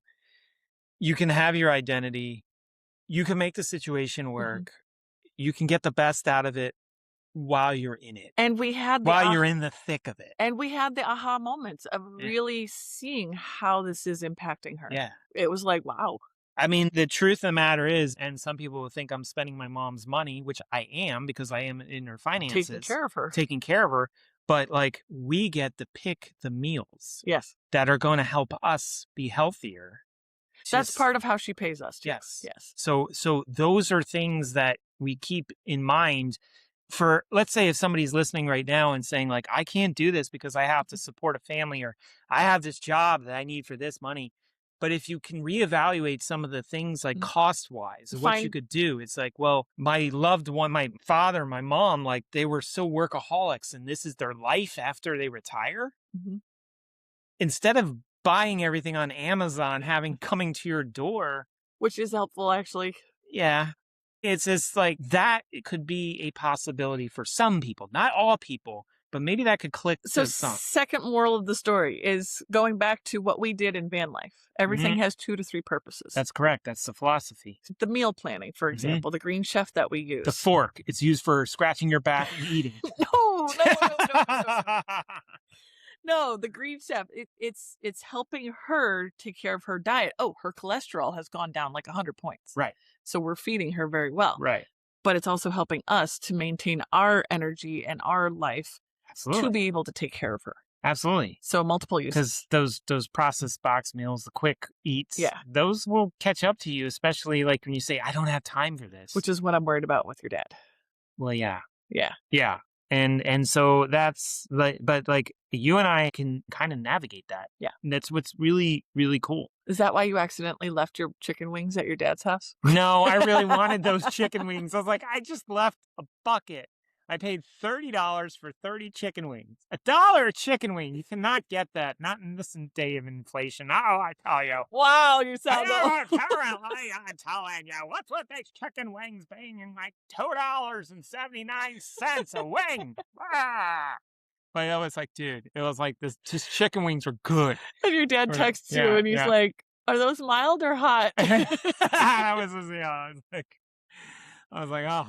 you can have your identity, you can make the situation work, you can get the best out of it while you're in it, and we had while you're in the thick of it, and we had the aha moments of really seeing how this is impacting her. Yeah, it was like, wow. I mean, the truth of the matter is, and some people will think I'm spending my mom's money, which I am because I am in her finances. Taking care of her. But like, we get to pick the meals that are going to help us be healthier. That's part of how she pays us, too. Yes. So those are things that we keep in mind for, let's say if somebody's listening right now and saying like, I can't do this because I have to support a family or I have this job that I need for this money. But if you can reevaluate some of the things like cost-wise, what you could do, it's like, well, my loved one, my father, my mom, like they were so workaholics and this is their life after they retire. Instead of buying everything on Amazon, having coming to your door. Which is helpful, actually. Yeah. It's just like that it could be a possibility for some people, not all people. But maybe that could click. So second moral of the story is going back to what we did in van life. Everything has 2 to 3 purposes. That's correct. That's the philosophy. The meal planning, for example, the Green Chef that we use. The fork. It's used for scratching your back and eating. No. No, the Green Chef, it's helping her take care of her diet. Oh, her cholesterol has gone down like 100 points. Right. So we're feeding her very well. Right. But it's also helping us to maintain our energy and our life. Absolutely. To be able to take care of her. Absolutely. So multiple uses. Because those processed box meals, the quick eats, those will catch up to you, especially like when you say, I don't have time for this. Which is what I'm worried about with your dad. Well, yeah. Yeah. Yeah. And so that's like, but like you and I can kind of navigate that. Yeah. And that's what's really, really cool. Is that why you accidentally left your chicken wings at your dad's house? No, I really wanted those chicken wings. I was like, I just left a bucket. I paid $30 for 30 chicken wings. $1 a chicken wing. You cannot get that. Not in this day of inflation. Oh, I tell you. Wow, you sound apparently, I'm telling you. What's with these chicken wings being like $2.79 a wing? But I was like, dude, it was like this. Just chicken wings are good. And your dad texts you and he's like, are those mild or hot? I was like, oh.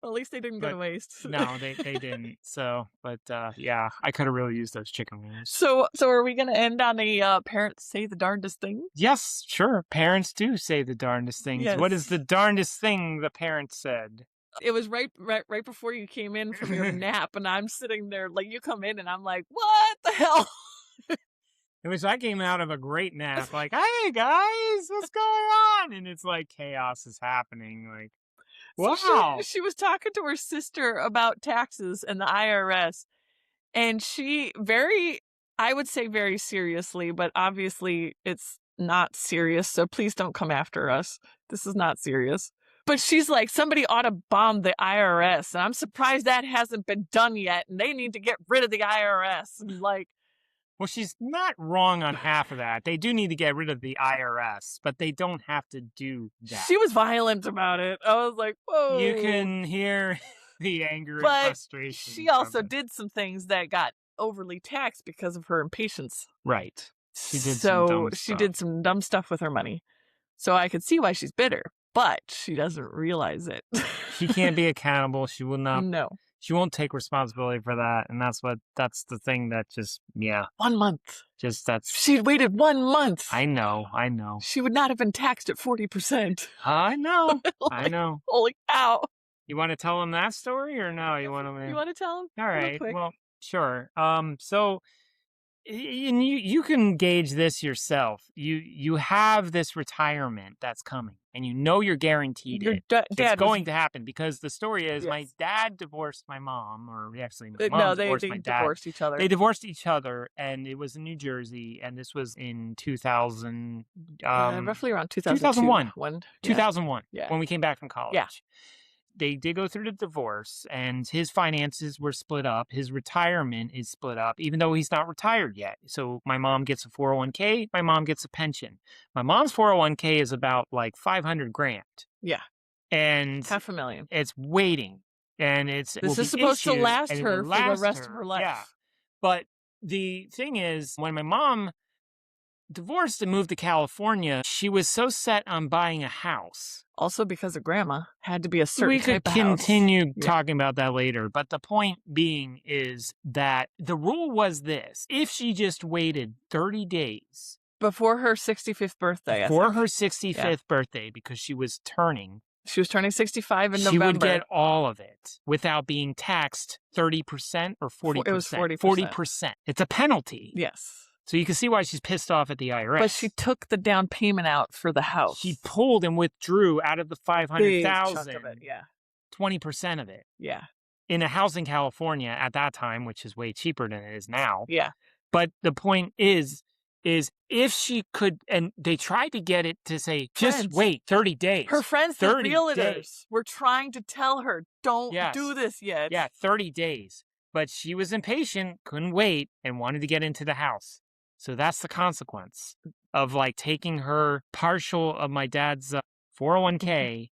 Well, at least they didn't go to waste. No, they didn't. So, but yeah, I could have really used those chicken wings. So are we gonna end on a parents say the darndest thing? Yes, sure. Parents do say the darndest things. Yes. What is the darndest thing the parents said? It was right before you came in from your nap, and I'm sitting there like you come in, and I'm like, what the hell? It was I came out of a great nap, like, hey guys, what's going on? And it's like chaos is happening. Like, wow. So she was talking to her sister about taxes and the IRS, and she I would say very seriously, but obviously it's not serious, so please don't come after us. This is not serious. But she's like, somebody ought to bomb the IRS, and I'm surprised that hasn't been done yet, and they need to get rid of the IRS. And like, well, she's not wrong on half of that. They do need to get rid of the IRS, but they don't have to do that. She was violent about it. I was like, whoa. You can hear the anger and frustration. She also did some things that got overly taxed because of her impatience. Right. She did she did some dumb stuff with her money. So I could see why she's bitter, but she doesn't realize it. She can't be accountable. She will not. No. She won't take responsibility for that. And that's the thing that just, yeah. 1 month. She waited 1 month. I know. She would not have been taxed at 40%. I know. Like, I know. Holy cow. You want to tell them that story or no? You want to tell them? All right. Well, sure. So, and you can gauge this yourself. You have this retirement that's coming, and you know you're guaranteed it's going to happen because the story is my dad divorced my mom, or actually my mom divorced my dad. Divorced each other. They divorced each other, and it was in New Jersey, and this was in 2000, roughly around 2001. 2001, when we came back from college. Yeah. They did go through the divorce, and his finances were split up. His retirement is split up, even though he's not retired yet. So my mom gets a 401k, my mom gets a pension. My mom's 401k is about like $500,000. Yeah. And $500,000. It's waiting. And this is supposed to last her for the rest of her life. Yeah. But the thing is, when my mom divorced and moved to California, she was so set on buying a house. Also because of grandma had to be a certain type of house. We could continue talking about that later, but the point being is that the rule was this. If she just waited 30 days before her 65th birthday. Before her 65th birthday, because she was turning 65 in November. She would get all of it without being taxed 30% or 40%. It was 40%. 40%. It's a penalty. Yes. So you can see why she's pissed off at the IRS. But she took the down payment out for the house. She pulled and withdrew out of the $500,000. 20% of it. Yeah. In a house in California at that time, which is way cheaper than it is now. Yeah. But the point is if she could, and they tried to get it to say, just wait 30 days. Her friends, the realtors, were trying to tell her, don't do this yet. Yeah, 30 days. But she was impatient, couldn't wait, and wanted to get into the house. So that's the consequence of like taking her partial of my dad's 401k,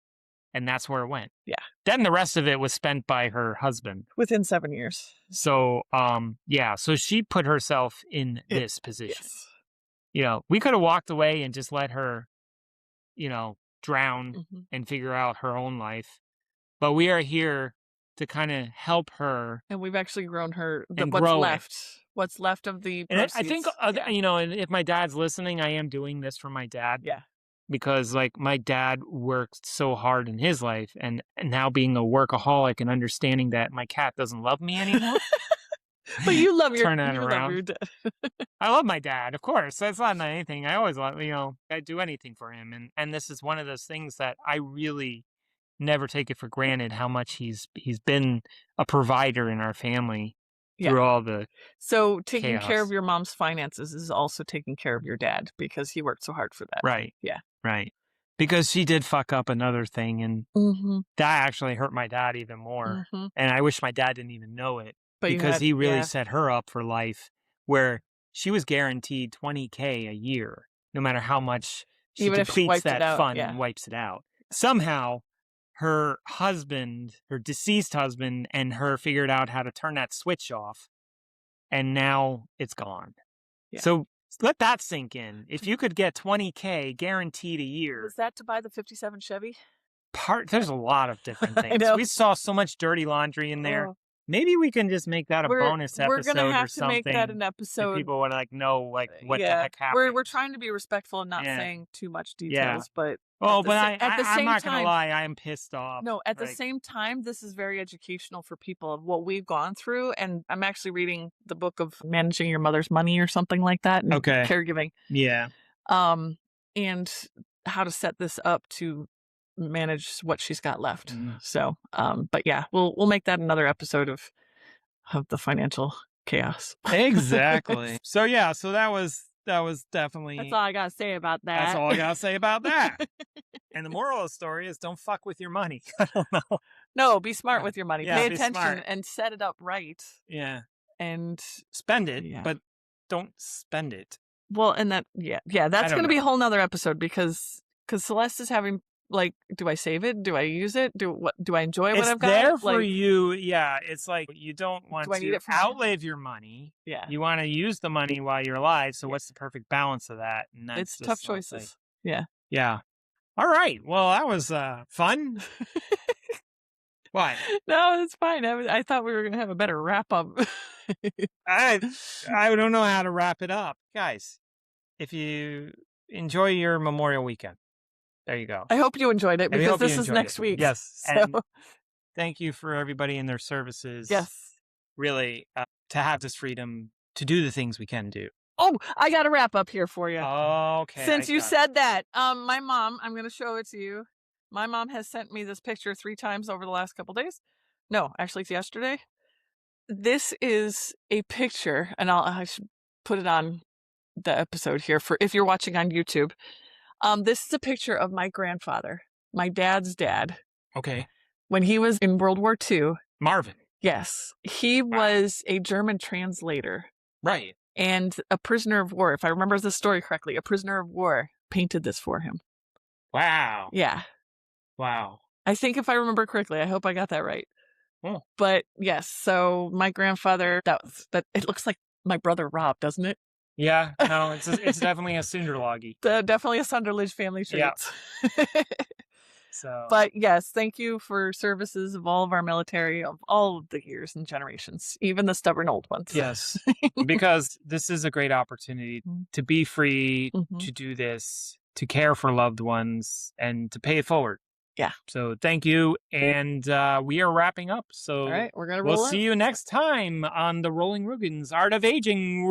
and that's where it went. Yeah. Then the rest of it was spent by her husband. Within 7 years. So, so she put herself in this position. Yes. You know, we could have walked away and just let her, drown and figure out her own life. But we are here to kind of help her. And we've actually grown her, what's left of the proceeds. And I think, and if my dad's listening, I am doing this for my dad. Yeah. Because, like, my dad worked so hard in his life, and now being a workaholic and understanding that my cat doesn't love me anymore. But you love your, turn that around. Love your dad. I love my dad, of course. That's not anything. I always love, I'd do anything for him. And this is one of those things that I really never take it for granted how much he's been a provider in our family through all the So taking care of your mom's finances is also taking care of your dad because he worked so hard for that. Right. Yeah. Right. Because she did fuck up another thing, and that actually hurt my dad even more. And I wish my dad didn't even know it. Because he really set her up for life where she was guaranteed $20K a year, no matter how much she depletes that fund and wipes it out. Somehow, her husband, her deceased husband, and her figured out how to turn that switch off, and now it's gone. Yeah. So let that sink in. If you could get $20K guaranteed a year. Was that to buy the 57 Chevy? there's a lot of different I things. know. We saw so much dirty laundry in there. Oh. Maybe we can just make that a bonus episode We're gonna have or to make that something. an If episode. people want to like know like what the Yeah, heck happened. we're trying to be respectful and not Yeah. saying too much Yeah. details, but Oh, but at the I'm same not gonna time, lie, I am pissed off. no, at the Like, same time, this is very educational for people of what we've gone through. And I'm actually reading the book of Managing Your Mother's Money or something like that. And Okay. caregiving. Yeah. And how to set this up to manage what she's got left. So, but yeah, we'll make that another episode of the financial chaos. Exactly. So yeah, so that was definitely. That's all I gotta say about that. That's all I gotta say about that. And the moral of the story is don't fuck with your money. I don't know. No, be smart with your money. Yeah, Pay be attention smart. and set it up right. Yeah. And Spend it, Yeah. but don't spend it. well, and that that's don't gonna be a know. whole nother episode because Celeste is having like, do I save it? Do I use it? Do I enjoy what It's I've got? there for Like, you. Yeah. It's like you don't want Do I need to it for my- outlive your money. yeah, You want to use the money while you're alive. So what's the perfect balance of that? And that's it's just tough like- choices. Yeah. Yeah. All right. Well, that was fun. What? No, it's fine. I thought we were gonna have a better wrap up. I don't know how to wrap it up. Guys, if you enjoy your Memorial weekend, there you go. I hope you enjoyed it And we because hope you this is enjoyed next it. week. Yes. So And thank you for everybody in their services. yes. Really, to have this freedom to do the things we can do. Oh, I got a wrap up here for you. Okay. Since I you got it. said that, my mom, I'm going to show it to you. My mom has sent me this picture 3 times over the last couple days. No, actually, it's yesterday. This is a picture, and I should put it on the episode here for if you're watching on YouTube. This is a picture of my grandfather, my dad's dad, Okay. when he was in World War II. Marvin. Yes, he was a German translator Right. and a prisoner of war. If I remember the story correctly, a prisoner of war painted this for him. Wow. Yeah. Wow. I think if I remember correctly, I hope I got that right. Oh. But yes, so my grandfather, that it looks like my brother Rob, doesn't it? Yeah. No, it's definitely a Sunderloggy. Definitely a Sunderledge family trait. Yeah. So. But yes, thank you for services of all of our military of all of the years and generations, even the stubborn old ones. Yes, because this is a great opportunity to be free, to do this, to care for loved ones, and to pay it forward. Yeah. So thank you. And we are wrapping up. So All right, we're going to roll we'll up. see you next time on the Rolling Rogans Art of Aging.